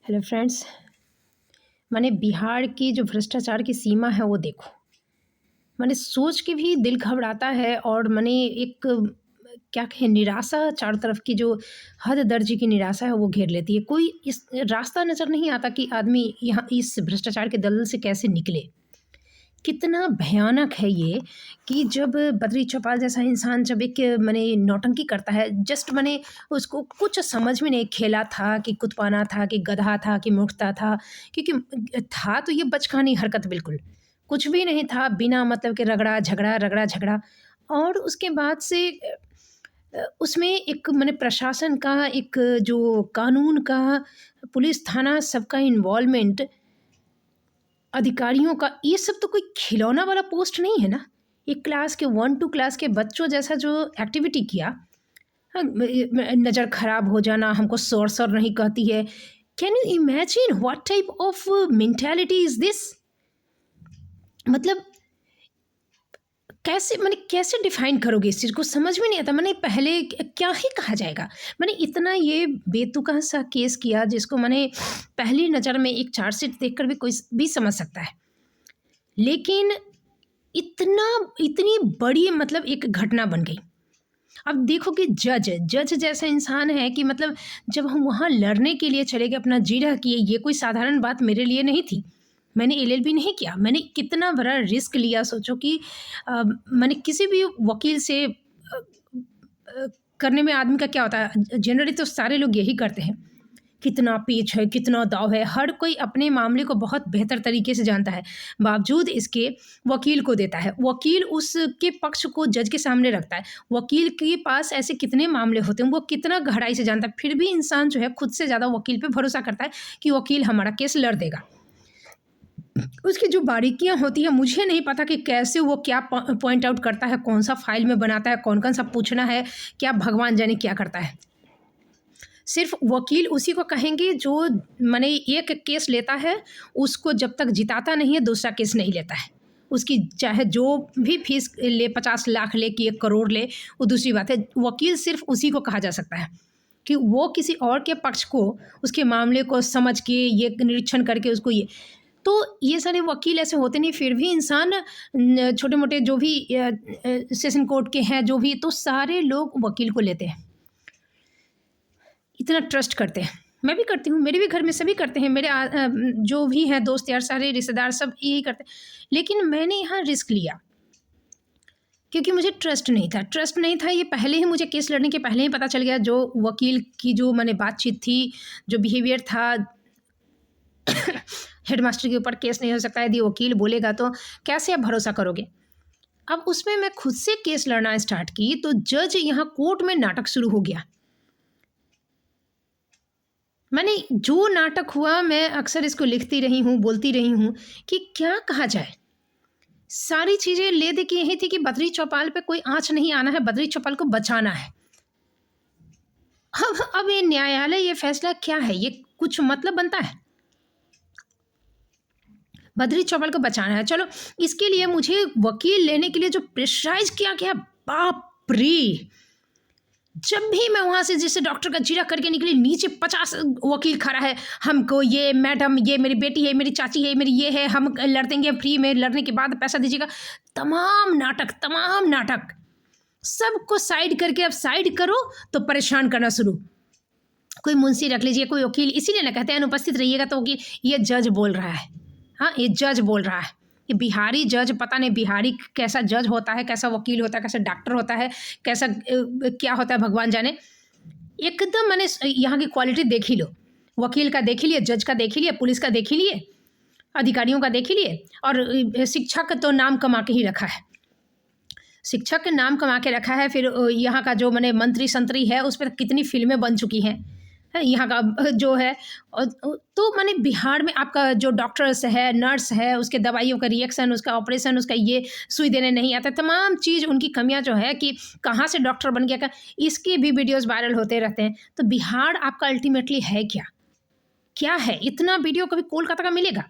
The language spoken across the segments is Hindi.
Hello friends. मैंने बिहार की जो भ्रष्टाचार की सीमा है वो देखो। मैंने सोच के भी दिल घबराता है और मैंने एक क्या कहें निराशा चारों तरफ की जो हद दर्जे की निराशा है वो घेर लेती है। कोई इस रास्ता नज़र नहीं आता कि आदमी यहाँ इस भ्रष्टाचार के दलदल से कैसे निकले। कितना भयानक है ये कि जब बद्री चौपाल जैसा इंसान जब एक माने नौटंकी करता है, जस्ट मैंने उसको कुछ समझ में नहीं खेला था कि कुतपाना था कि गधा था कि मूर्खता था, क्योंकि था तो ये बचकानी हरकत बिल्कुल कुछ भी नहीं था, बिना मतलब के रगड़ा झगड़ा। और उसके बाद से उसमें एक मैंने प्रशासन का एक जो कानून का पुलिस थाना सबका इन्वॉल्वमेंट, अधिकारियों का, ये सब तो कोई खिलौना वाला पोस्ट नहीं है ना। एक क्लास के 1-2 क्लास के बच्चों जैसा जो एक्टिविटी किया, हाँ, नज़र खराब हो जाना, हमको सर नहीं कहती है। Can you imagine what type of mentality is this? मतलब कैसे डिफाइन करोगे इस चीज़ को, समझ में नहीं आता। मैंने पहले क्या ही कहा जाएगा। मैंने इतना ये बेतुका सा केस किया जिसको मैंने पहली नज़र में एक चार्जशीट देखकर भी कोई भी समझ सकता है, लेकिन इतनी बड़ी मतलब एक घटना बन गई। अब देखो कि जज जैसा इंसान है कि मतलब जब हम वहाँ लड़ने के लिए चले गए, अपना जीरा किए, ये कोई साधारण बात मेरे लिए नहीं थी। मैंने एलएलबी नहीं किया, मैंने कितना बड़ा रिस्क लिया। सोचो कि मैंने किसी भी वकील से करने में आदमी का क्या होता है, जनरली तो सारे लोग यही करते हैं। कितना पेच है, कितना दाव है, हर कोई अपने मामले को बहुत बेहतर तरीके से जानता है, बावजूद इसके वकील को देता है। वकील उसके पक्ष को जज के सामने रखता है। वकील के पास ऐसे कितने मामले होते हैं, वो कितना गहराई से जानता है, फिर भी इंसान जो है खुद से ज़्यादा वकील पे भरोसा करता है कि वकील हमारा केस लड़ देगा। उसकी जो बारीकियां होती हैं, मुझे नहीं पता कि कैसे वो क्या पॉइंट आउट करता है, कौन सा फाइल में बनाता है, कौन कौन सा पूछना है, क्या भगवान जाने क्या करता है। सिर्फ वकील उसी को कहेंगे जो माने एक केस लेता है, उसको जब तक जिताता नहीं है दूसरा केस नहीं लेता है। उसकी चाहे जो भी फीस ले, 50 लाख ले कि 1 करोड़ ले, वो दूसरी बात है। वकील सिर्फ उसी को कहा जा सकता है कि वो किसी और के पक्ष को, उसके मामले को समझ के, ये निरीक्षण करके उसको ये, तो ये सारे वकील ऐसे होते नहीं। फिर भी इंसान छोटे मोटे जो भी सेशन कोर्ट के हैं जो भी, तो सारे लोग वकील को लेते हैं, इतना ट्रस्ट करते हैं। मैं भी करती हूँ, मेरे भी घर में सभी करते हैं, मेरे जो भी हैं दोस्त यार, सारे रिश्तेदार सब यही करते हैं। लेकिन मैंने यहाँ रिस्क लिया क्योंकि मुझे ट्रस्ट नहीं था। ये पहले ही, मुझे केस लड़ने के पहले ही पता चल गया। जो वकील की जो मैंने बातचीत थी, जो बिहेवियर था, हेडमास्टर के ऊपर केस नहीं हो सकता यदि वकील बोलेगा, तो कैसे आप भरोसा करोगे। अब उसमें मैं खुद से केस लड़ना स्टार्ट की तो जज यहाँ कोर्ट में नाटक शुरू हो गया। मैंने जो नाटक हुआ, मैं अक्सर इसको लिखती रही हूँ, बोलती रही हूँ कि क्या कहा जाए। सारी चीज़ें ले दे के यही थी कि बद्री चौपाल पे कोई आँच नहीं आना है, बद्री चौपाल को बचाना है। अब ये न्यायालय, ये फैसला क्या है, ये कुछ मतलब बनता है? बद्री चौपाल को बचाना है, चलो इसके लिए मुझे वकील लेने के लिए जो प्रेशराइज किया गया, बाप रे। जब भी मैं वहाँ से जैसे डॉक्टर का जीरा करके निकली, नीचे 50 वकील खड़ा है, हमको ये मैडम, ये मेरी बेटी है, मेरी चाची है, मेरी ये है, हम लड़ देंगे फ्री में, लड़ने के बाद पैसा दीजिएगा। तमाम नाटक सबको साइड करके, अब साइड करो तो परेशान करना शुरू। कोई मुंशी रख लीजिए, कोई वकील, इसीलिए ना कहते हैं अनुपस्थित रहिएगा तो कि ये जज बोल रहा है। हाँ, ये जज बोल रहा है, ये बिहारी जज, पता नहीं बिहारी कैसा जज होता है, कैसा वकील होता है, कैसा डॉक्टर होता है, कैसा क्या होता है भगवान जाने। एकदम मैंने यहाँ की क्वालिटी देख ही लो, वकील का देख ही लिए, जज का देख ही लिए, पुलिस का देख ही लिए, अधिकारियों का देख ही लिए, और शिक्षक तो नाम कमा के ही रखा है। शिक्षक के नाम कमा के रखा है। फिर यहाँ का जो मैंने मंत्री संतरी है, उस पर कितनी फिल्में बन चुकी हैं, यहाँ का जो है। तो मैंने बिहार में आपका जो डॉक्टर्स है, नर्स है, उसके दवाइयों का रिएक्शन, उसका ऑपरेशन, उसका ये सुई देने नहीं आता, तमाम चीज़ उनकी कमियां जो है कि कहाँ से डॉक्टर बन गया का, इसके भी वीडियोस वायरल होते रहते हैं। तो बिहार आपका अल्टीमेटली है क्या? क्या है, इतना वीडियो कभी कोलकाता का मिलेगा?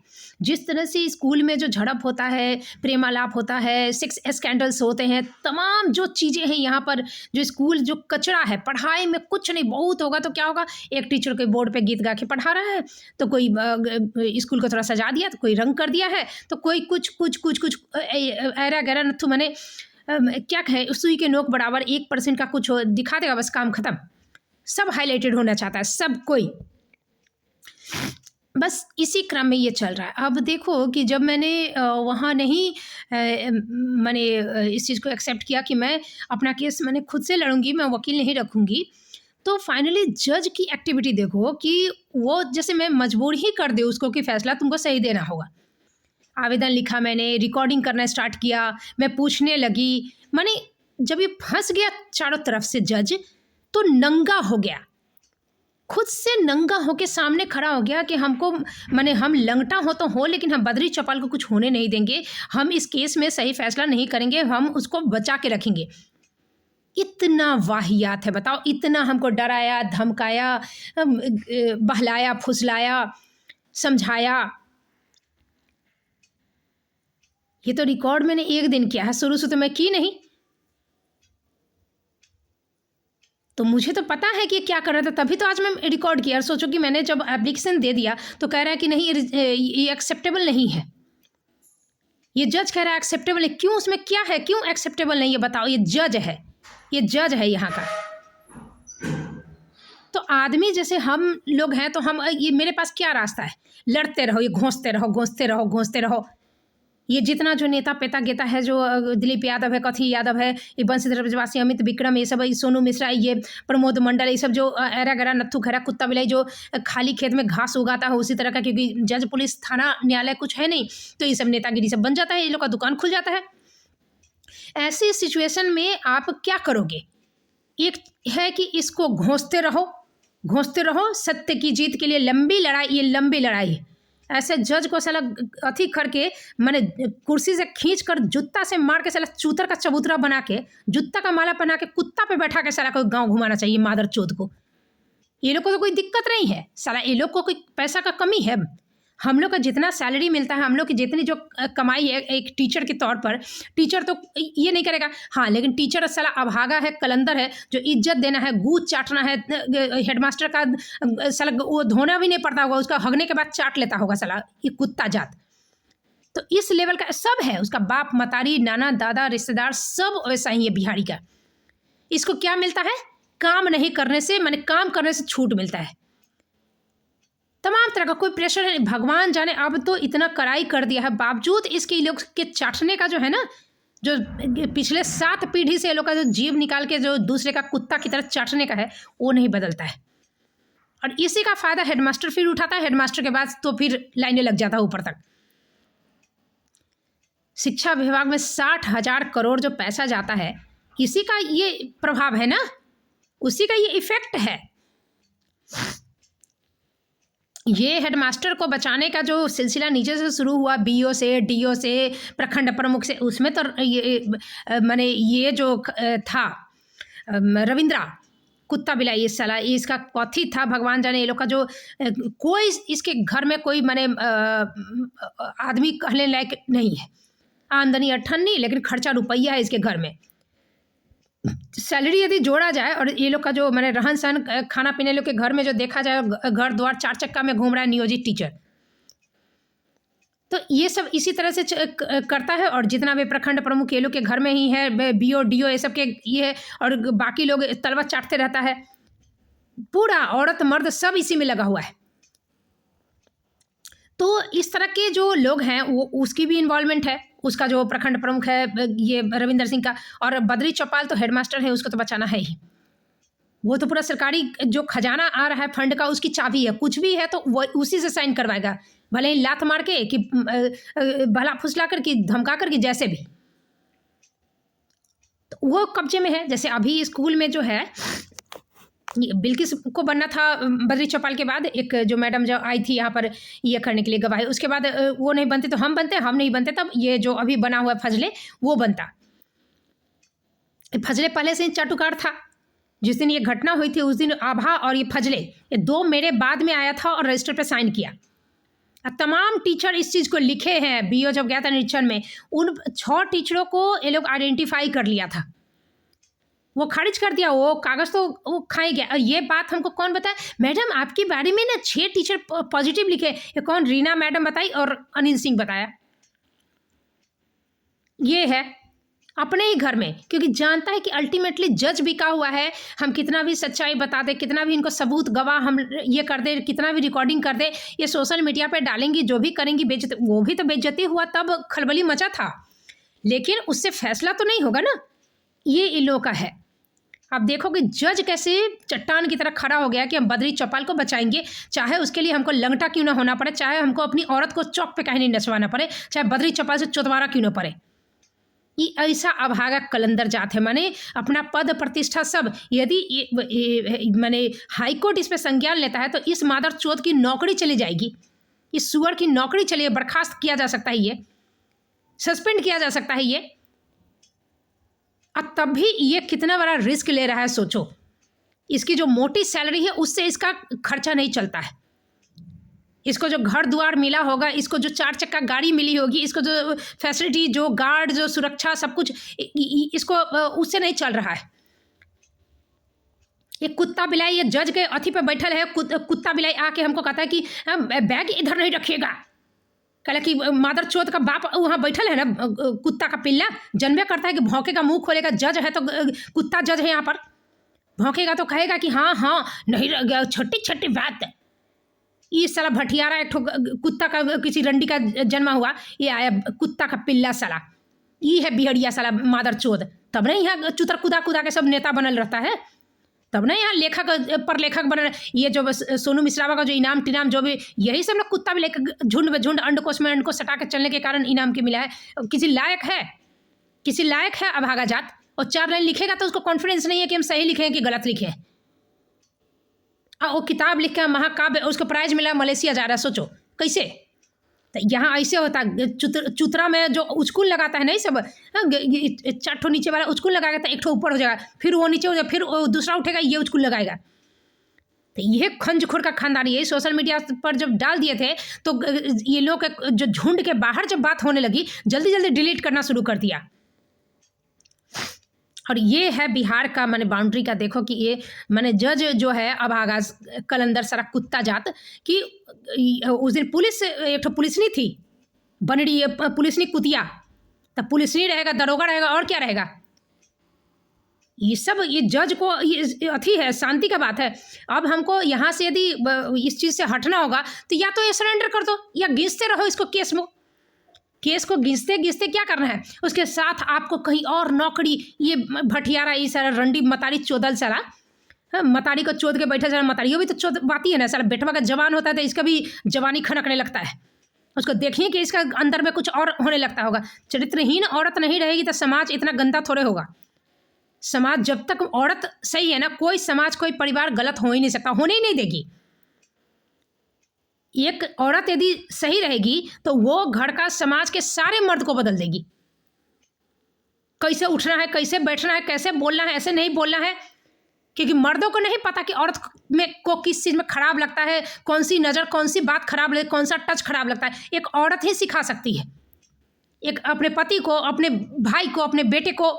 जिस तरह से स्कूल में जो झड़प होता है, प्रेमालाप होता है, सेक्स स्कैंडल्स होते हैं, तमाम जो चीज़ें हैं यहाँ पर, जो स्कूल जो कचरा है, पढ़ाई में कुछ नहीं, बहुत होगा तो क्या होगा, एक टीचर के बोर्ड पे गीत गा के पढ़ा रहा है, तो कोई स्कूल को थोड़ा सजा दिया, तो कोई रंग कर दिया है, तो कोई कुछ कुछ कुछ कुछ ऐरा गैरा नथु मैंने क्या कहे, सुई के नोक बराबर 1% का कुछ दिखा देगा, बस काम खत्म। सब हाईलाइटेड होना चाहता है, सब कोई, बस इसी क्रम में ये चल रहा है। अब देखो कि जब मैंने वहाँ नहीं मैंने इस चीज़ को एक्सेप्ट किया कि मैं अपना केस मैंने खुद से लड़ूंगी, मैं वकील नहीं रखूंगी, तो फाइनली जज की एक्टिविटी देखो कि वो जैसे मैं मजबूर ही कर दे उसको कि फैसला तुमको सही देना होगा। आवेदन लिखा, मैंने रिकॉर्डिंग करना स्टार्ट किया, मैं पूछने लगी, माने जब ये फंस गया चारों तरफ से जज, तो नंगा हो गया, खुद से नंगा होके सामने खड़ा हो गया कि हमको माने हम लंगटा हो तो हो, लेकिन हम बद्री चौपाल को कुछ होने नहीं देंगे, हम इस केस में सही फैसला नहीं करेंगे, हम उसको बचा के रखेंगे। इतना वाहियात है, बताओ, इतना हमको डराया, धमकाया, बहलाया, फुसलाया, समझाया। ये तो रिकॉर्ड मैंने एक दिन किया है, शुरू से तो मैं की नहीं, तो मुझे तो पता है कि क्या कर रहा था, तभी तो आज मैं रिकॉर्ड किया। और सोचो कि मैंने जब एप्लीकेशन दे दिया तो कह रहा है कि नहीं, ये एक्सेप्टेबल नहीं है, ये जज कह रहा है एक्सेप्टेबल है। क्यों, उसमें क्या है, क्यों एक्सेप्टेबल नहीं है बताओ? ये जज है, ये जज है यहाँ का। तो आदमी जैसे हम लोग हैं, तो हम ये मेरे पास क्या रास्ता है, लड़ते रहो, ये घोंसते रहो, घोंसते रहो, घोंसते रहो। ये जितना जो नेता पेता गेता है, जो दिलीप यादव है, कथी यादव है, ये बंशीधर ब्रजवासी, अमित विक्रम, ये सब, सोनू मिश्रा, ये प्रमोद मंडल, ये सब जो ऐरा गैरा नत्थु खैरा कुत्ता बिलाई जो खाली खेत में घास उगाता है उसी तरह का, क्योंकि जज पुलिस थाना न्यायालय कुछ है नहीं, तो ये सब नेतागिरी सब बन जाता है, ये लोग का दुकान खुल जाता है। ऐसी सिचुएशन में आप क्या करोगे? एक है कि इसको घोंसते रहो, घोंसते रहो, सत्य की जीत के लिए लंबी लड़ाई, ये लंबी लड़ाई। ऐसे जज को साला अथी करके, मैंने कुर्सी से खींच कर जूता से मार के साला चूतर का चबूतरा बना के, जूता का माला बना के कुत्ता पे बैठा के साला कोई गांव घुमाना चाहिए मादर चोद को। ये लोग को तो कोई दिक्कत नहीं है साला, ये लोग को कोई पैसा का कमी है? हम लोग का जितना सैलरी मिलता है, हम लोग की जितनी जो कमाई है एक टीचर के तौर पर, टीचर तो ये नहीं करेगा, हाँ, लेकिन टीचर साला अभागा है, कलंदर है, जो इज्जत देना है, गूद चाटना है, हेडमास्टर का साला वो धोना भी नहीं पड़ता होगा, उसका हगने के बाद चाट लेता होगा साला, ये कुत्ता जात। तो इस लेवल का सब है, उसका बाप मतारी नाना दादा रिश्तेदार सब वैसा ही है बिहारी का। इसको क्या मिलता है? काम नहीं करने से, माने काम करने से छूट मिलता है, तमाम तरह का कोई प्रेशर है। भगवान जाने अब तो इतना कड़ाई कर दिया है, बावजूद इसके लोग के चाटने का जो है ना, जो पिछले 7 पीढ़ी से ये लोग का जो जीव निकाल के जो दूसरे का कुत्ता की तरह चाटने का है, वो नहीं बदलता है। और इसी का फायदा हेडमास्टर फिर उठाता है, हेडमास्टर के बाद तो फिर लाइनें लग जाता है ऊपर तक। शिक्षा विभाग में 60,000 करोड़ जो पैसा जाता है, इसी का ये प्रभाव है ना, उसी का ये इफेक्ट है। ये हेडमास्टर को बचाने का जो सिलसिला नीचे से शुरू हुआ, बीओ से, डीओ से, प्रखंड प्रमुख से, उसमें तो ये माने ये जो था रविंद्रा कुत्ता बिलाई, ये साला इसका कथी था भगवान जाने, ये लोग का जो कोई इसके घर में कोई माने आदमी कहने लायक नहीं है, आमदनी अठन्नी, लेकिन खर्चा रुपया है इसके घर में। सैलरी यदि जोड़ा जाए और ये लोग का जो मैंने रहन सहन खाना पीने लोग के घर में जो देखा जाए, घर द्वार 4 चक्का में घूम रहा है नियोजित टीचर, तो ये सब इसी तरह से करता है। और जितना भी प्रखंड प्रमुख ये लोग के घर में ही है, बीओ डीओ ये सब के ये है, और बाकी लोग तलवा चाटते रहता है, पूरा औरत मर्द सब इसी में लगा हुआ है। तो इस तरह के जो लोग हैं वो उसकी भी इन्वॉल्वमेंट है, उसका जो प्रखंड प्रमुख है ये रविंदर सिंह का, और बद्री चौपाल तो हेडमास्टर है, उसको तो बचाना है ही। वो तो पूरा सरकारी जो खजाना आ रहा है फंड का, उसकी चाबी है, कुछ भी है तो वो उसी से साइन करवाएगा, भले ही लात मार के कि भला फुसला कर कि धमका कर कि जैसे भी, तो वो कब्जे में है। जैसे अभी स्कूल में जो है बिल्किस को बनना था बद्री चौपाल के बाद, एक जो मैडम जो आई थी यहाँ पर ये करने के लिए गवाही, उसके बाद वो नहीं बनते तो हम बनते, हम नहीं बनते तब ये जो अभी बना हुआ फजले वो बनता। फजले पहले से ही चाटुकार था, जिस दिन ये घटना हुई थी उस दिन आभा और ये फजले, ये 2 मेरे बाद में आया था और रजिस्टर पे साइन किया। तमाम टीचर इस चीज़ को लिखे हैं। बीओ जब गया था निरीक्षण में, उन 6 टीचरों को ये लोग आइडेंटिफाई कर लिया था, वो खारिज कर दिया, वो कागज़ तो वो खाई गया। और ये बात हमको कौन बताया? मैडम आपके बारे में ना 6 टीचर पॉजिटिव लिखे। ये कौन? रीना मैडम बताई और अनिल सिंह बताया। ये है अपने ही घर में, क्योंकि जानता है कि अल्टीमेटली जज बिका हुआ है। हम कितना भी सच्चाई बता दे, कितना भी इनको सबूत गवाह हम ये कर दे, कितना भी रिकॉर्डिंग कर दे, ये सोशल मीडिया पे डालेंगी, जो भी करेंगी बेइज्जती। वो भी तो बेइज्जती हुआ तब खलबली मचा था, लेकिन उससे फैसला तो नहीं होगा ना। ये इन लोगों का है। आप देखो कि जज कैसे चट्टान की तरह खड़ा हो गया कि हम बद्री चौपाल को बचाएंगे, चाहे उसके लिए हमको लंगटा क्यों ना होना पड़े, चाहे हमको अपनी औरत को चौक पे कहीं नहीं नचवाना पड़े, चाहे बद्री चौपाल से चौतवारा क्यों ना पड़े। ये ऐसा अभागा कलंदर जात है, माने अपना पद प्रतिष्ठा सब। यदि माने हाईकोर्ट इस पे संज्ञान लेता है तो इस मादर चौथ की नौकरी चली जाएगी, इस सुअर की नौकरी चलिए, बर्खास्त किया जा सकता है, ये सस्पेंड किया जा सकता है ये। और तब भी ये कितना बड़ा रिस्क ले रहा है, सोचो। इसकी जो मोटी सैलरी है उससे इसका खर्चा नहीं चलता है। इसको जो घर द्वार मिला होगा, इसको जो 4 चक्का गाड़ी मिली होगी, इसको जो फैसिलिटी, जो गार्ड, जो सुरक्षा, सब कुछ इसको उससे नहीं चल रहा है। ये कुत्ता बिलाई, ये जज के अथी पे बैठल है, कुत्ता बिलाई आके हमको कहता है कि बैग इधर नहीं रखिएगा। कहला कि मादर चौथ का बाप वहाँ बैठल है ना, कुत्ता का पिल्ला, जन्मे करता है कि भौंकेगा, मुंह खोलेगा। जज है तो कुत्ता जज है यहाँ पर, भौंकेगा तो कहेगा कि हाँ हाँ नहीं, छोटी छोटी बात। ये साला भटियारा एक कुत्ता का, किसी रंडी का जन्मा हुआ, ये आया कुत्ता का पिल्ला साला, ये है बिहड़िया साला मादर चौथ। तब नहीं यहाँ चुतर कुदा कुदा के सब नेता बनल रहता है, तब नहीं यहाँ लेखक पर लेखक बनल। ये जो सोनू मिश्रावा का जो इनाम टिनाम जो भी, यही सब लोग कुत्ता भी लेकर झुंड में झुंड, अंडकोश में अंडकोश सटा के चलने के कारण इनाम के मिला है। किसी लायक है, किसी लायक है अभागा जात? और 4 लाइन लिखेगा तो उसको कॉन्फिडेंस नहीं है कि हम सही लिखे हैं कि गलत लिखे हैं। वो किताब लिख के महाकाव्य, उसको प्राइज मिला, मलेशिया जा रहा है, सोचो कैसे। तो यहाँ ऐसे होता, चुतरा में जो उचकुल लगाता है नहीं सब, 4 ठो नीचे वाला उचकुल लगाएगा तो 1 ठो ऊपर हो जाएगा, फिर वो नीचे हो जाएगा, फिर दूसरा उठेगा, ये उचकुल लगाएगा। तो ये खंजखोर का खानदान, ये सोशल मीडिया पर जब डाल दिए थे तो ये लोग जो झुंड के बाहर जब बात होने लगी, जल्दी जल्दी डिलीट करना शुरू कर दिया। और ये है बिहार का माने बाउंड्री का। देखो कि ये माने जज जो है अभागा कलंदर सारा कुत्ता जात कि उस दिन पुलिस, एक तो पुलिस नहीं थी बनड़ी, पुलिस नहीं कुतिया, तब पुलिस नहीं रहेगा, दरोगा रहेगा, और क्या रहेगा। ये सब ये जज को ये अथी है, शांति का बात है। अब हमको यहाँ से यदि इस चीज़ से हटना होगा तो या तो ये सरेंडर कर दो, या घिसते रहो इसको केस में। केस को घिसते घिसते क्या करना है, उसके साथ आपको कहीं और नौकरी। ये भटियारा, ये सारा रंडी मतारी चोदल सारा, हाँ, मतारी को चोद के बैठा सारा, मतारियों भी तो चोद बाती है ना सारा। बेटवा का जवान होता है तो इसका भी जवानी खनकने लगता है। उसको देखिए कि इसका अंदर में कुछ और होने लगता होगा। चरित्रहीन औरत नहीं रहेगी तो समाज इतना गंदा थोड़े होगा। समाज जब तक औरत सही है ना, कोई समाज, कोई परिवार गलत हो ही नहीं सकता, होने ही नहीं देगी। एक औरत यदि सही रहेगी तो वो घर का, समाज के सारे मर्द को बदल देगी। कैसे उठना है, कैसे बैठना है, कैसे बोलना है, ऐसे नहीं बोलना है, क्योंकि मर्दों को नहीं पता कि औरत में को किस चीज़ में खराब लगता है, कौन सी नज़र, कौन सी बात खराब लगे, कौन सा टच खराब लगता है। एक औरत ही सिखा सकती है, एक अपने पति को, अपने भाई को, अपने बेटे को।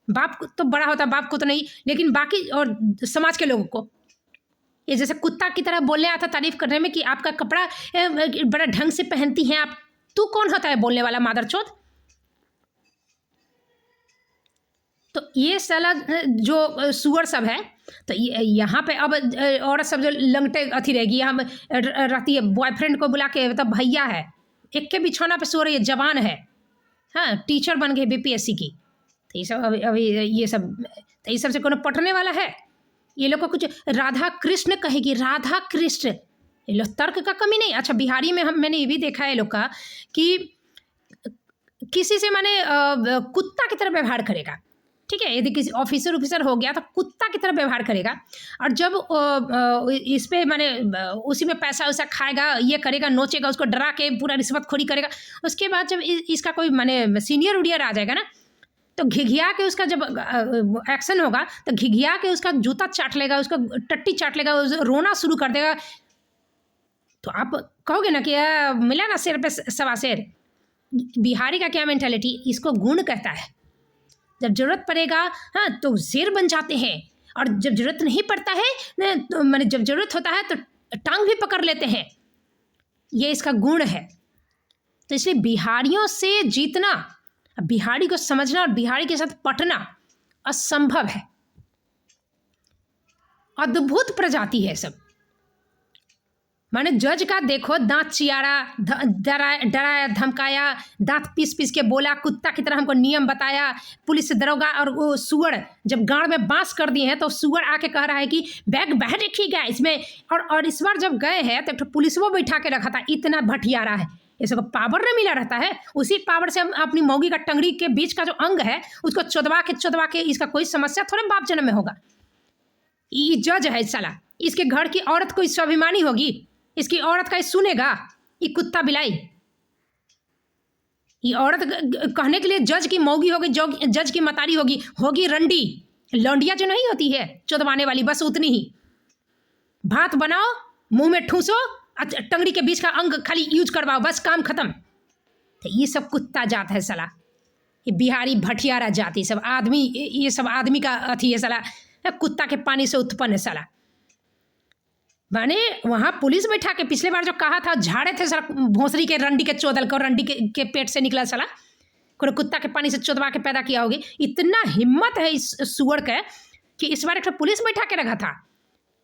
बाप तो बड़ा होता है, बाप को तो नहीं, लेकिन बाकी और समाज के लोगों को। ये जैसे कुत्ता की तरह बोलने आता तारीफ करने में कि आपका कपड़ा बड़ा ढंग से पहनती हैं आप। तू कौन होता है बोलने वाला मादरचोद? तो ये साला जो सुअर सब है, तो यहाँ पे अब औरत सब जो लंगटे अथी रहेगी, यहाँ रहती है, बॉयफ्रेंड को बुला के, मतलब भैया है, एक के बिछौना पे सो रही है, जवान है, हाँ, टीचर बन गई बीपीएससी की। तो ये सब अभी ये सब, तो ये सब से कोनो पटने वाला है? ये लोग को कुछ राधा कृष्ण कहेगी, राधा कृष्ण, ये लोग तर्क का कमी नहीं। अच्छा, बिहारी में मैंने ये भी देखा है लोग का कि किसी से माने कुत्ता की तरह व्यवहार करेगा, ठीक है। यदि किसी ऑफिसर हो गया तो कुत्ता की तरह व्यवहार करेगा, और जब इस पे माने उसी में पैसा वैसा खाएगा, ये करेगा, नोचेगा, उसको डरा के पूरा रिश्वतखोरी करेगा। उसके बाद जब इसका कोई माने सीनियर उडियर आ जाएगा ना, तो घिघिया के उसका जब एक्शन होगा तो घिघिया के उसका जूता चाट लेगा, उसका टट्टी चाट लेगा, रोना शुरू कर देगा। तो आप कहोगे ना कि मिला ना शेर पे सवा शेर। बिहारी का क्या मेंटालिटी, इसको गुण कहता है। जब जरूरत पड़ेगा हाँ तो शेर बन जाते हैं, और जब जरूरत नहीं पड़ता है तो मैंने जब जरूरत होता है तो टांग भी पकड़ लेते हैं। ये इसका गुण है। तो इसलिए बिहारियों से जीतना, बिहारी को समझना और बिहारी के साथ पटना असंभव है। अद्भुत प्रजाति है सब। माने जज का देखो, दांत चियारा, डराया धमकाया, दांत पीस पीस के बोला, कुत्ता की तरह हमको नियम बताया। पुलिस दरोगा और वो सुअर जब गांड में बांस कर दिए हैं तो सुअर आके कह रहा है कि बैग बाहर रखिएगा इसमें। और इस बार जब गए हैं तो पुलिस वो बैठा के रखा था। इतना भटियारा है, ये सब पावर न मिला रहता है। उसी पावर से हम अपनी मौगी का टंगड़ी के बीच का जो अंग है उसको चोदवा के इसका कोई समस्या थोड़ा बाप जन्म में होगा। ये जज है साला, इसके घर की औरत कोई स्वाभिमानी होगी, इसकी औरत का सुनेगा? ये कुत्ता बिलाई। ये औरत कहने के लिए जज की मौगी होगी, जज की मतारी होगी रंडी, लौंडिया जो नहीं होती है चोदवाने वाली, बस उतनी ही। भात बनाओ, मुंह में ठूसो, टंगड़ी के बीच का अंग खाली यूज करवाओ, बस काम खत्म। तो ये सब कुत्ता जात है साला। ये बिहारी भटियारा जाति सब आदमी, ये सब आदमी का अथी है साला, कुत्ता के पानी से उत्पन्न है साला। माने वहाँ पुलिस बैठा के पिछले बार जो कहा था, झाड़े थे साला भोंसरी के रंडी के चोदल को, रंडी के पेट से निकला साला, कोई कुत्ता के पानी से चोदवा के पैदा किया होगी। इतना हिम्मत है इस सुअर का कि इस बार एक पुलिस बैठा के रखा था।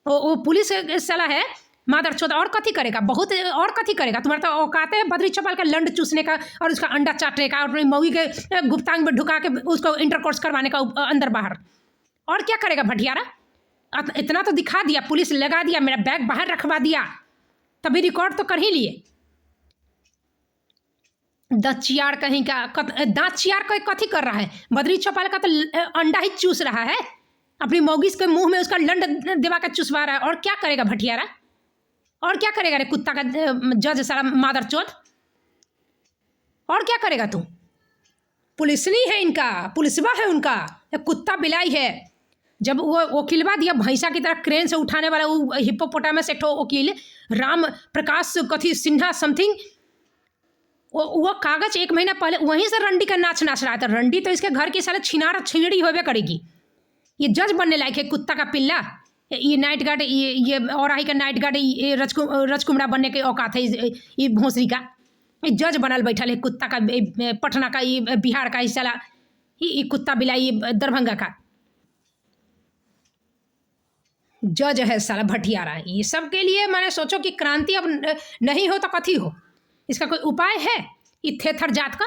वो पुलिस साला है मादर चौदह, और कथी करेगा, बहुत और कथी करेगा। तुम्हारा तो औकात है बद्री चौपाल का लंड चूसने का और उसका अंडा चाटने का और अपनी मौगी के गुप्तांग में ढुका के उसको इंटरकोर्स करवाने का अंदर बाहर। और क्या करेगा भटियारा? इतना तो दिखा दिया, पुलिस लगा दिया, मेरा बैग बाहर रखवा दिया, तभी रिकॉर्ड तो कर ही लिए। दचियार कहीं का, दाचियार कोई कथी कर रहा है? बद्री चौपाल का तो अंडा ही चूस रहा है, अपनी मौगिस के मुंह में उसका लंड दिवा का चूसवा रहा है। और क्या करेगा भटियारा? और क्या करेगा रे कुत्ता का जज सारा मादर चौथ? और क्या करेगा तू? पुलिस नहीं है इनका, पुलिसवा है उनका, कुत्ता बिलाई है। जब वो वकीलवा दिया भैंसा की तरह क्रेन से उठाने वाला वो हिप्पोपोटामस एक वकील राम प्रकाश कथी सिन्हा समथिंग, वो कागज 1 महीना पहले वहीं से रंडी का नाच रहा था। रंडी तो इसके घर की साले छिनड़ी होवे करेगी। ये जज बनने लायक है कुत्ता का पिल्ला। ये नाइट गार्ड, ये औराही का नाइट गार्ड, ये रजकुमड़ा बनने के औकात है ये भोंसरी का। ये जज बनल बैठल है कुत्ता का, पटना का, ये बिहार का, इस साला ये कुत्ता बिलाई, ये दरभंगा का जज है साला भटियारा। ये सब के लिए मैंने सोचो कि क्रांति अब नहीं हो तो कथी हो, इसका कोई उपाय है? ये थेथर जात का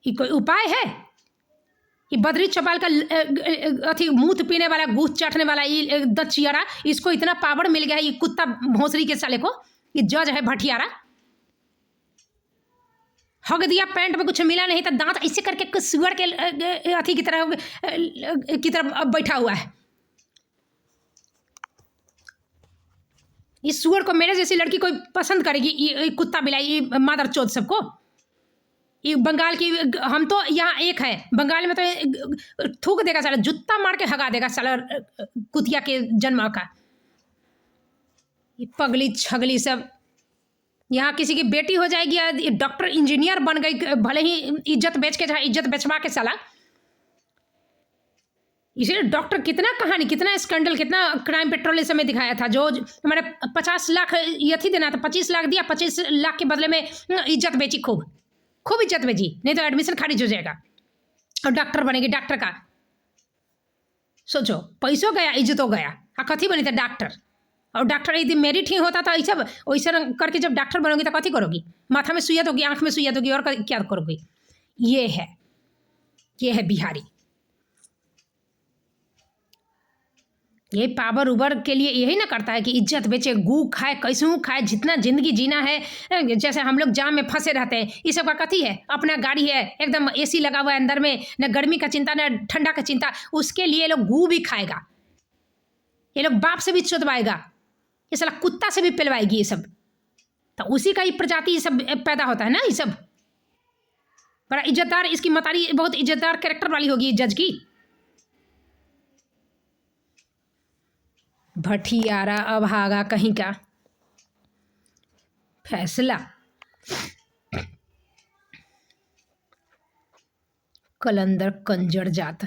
ये कोई उपाय है? ये बद्री चौपाल का अथी मूत पीने वाला, गूथ चाटने वाला ये दचियारा, इसको इतना पावर मिल गया है ये कुत्ता भोंसरी के साले को। ये जज है भटियारा, हग दिया पैंट में कुछ मिला नहीं तो दांत ऐसे करके कुछ सुअर के अथी की तरह बैठा हुआ है। इस सुअर को मेरे जैसी लड़की कोई पसंद करेगी? ये कुत्ता बिलाई, ये मादर चौथ सबको। ये बंगाल की, हम तो यहाँ एक है बंगाल में तो थूक देगा साला, जूता मार के हगा देगा साला कुतिया के जन्म का। ये पगली छगली सब, यहाँ किसी की बेटी हो जाएगी, डॉक्टर इंजीनियर बन गई, भले ही इज्जत बेच के, इज्जत बेचवा के साला। इसीलिए डॉक्टर कितना कहानी, कितना स्कैंडल, कितना क्राइम पेट्रोल इस समय दिखाया था। जो हमारे 50 लाख ये थी देना था, 25 लाख दिया, 25 लाख के बदले में इज्जत बेची, खूब इज्जत बेची, नहीं तो एडमिशन खारिज हो जाएगा और डॉक्टर बनेगी। डॉक्टर का सोचो, पैसों गया, इज्जतों गया, कथी बनी था डॉक्टर। और डॉक्टर यदि मेरिट ही होता था ऐसा वैसा करके जब डॉक्टर बनोगी तो कथी करोगी? माथा में सुइया दोगी, आँख में सुइया दोगी, और क्या करोगी? ये है बिहारी। ये पावर उबर के लिए यही ना करता है कि इज्जत बेचे, गू खाए, कैसू खाए, जितना जिंदगी जीना है। जैसे हम लोग जाम में फंसे रहते हैं, ये सब का कथी है? अपना गाड़ी है, एकदम AC लगा हुआ है अंदर में, न गर्मी का चिंता न ठंडा का चिंता। उसके लिए लोग गू भी खाएगा, ये लोग बाप से भी चोदवाएगा, ये साला कुत्ता से भी पिलवाएगी ये सब। तो उसी का ही प्रजाति ये सब पैदा होता है ना। ये सब बड़ा इज्जतदार, इसकी मतारी बहुत इज्जतदार कैरेक्टर वाली होगी जज की। भटियारा अभागा कहीं का, फैसला कलंदर कंजर जात।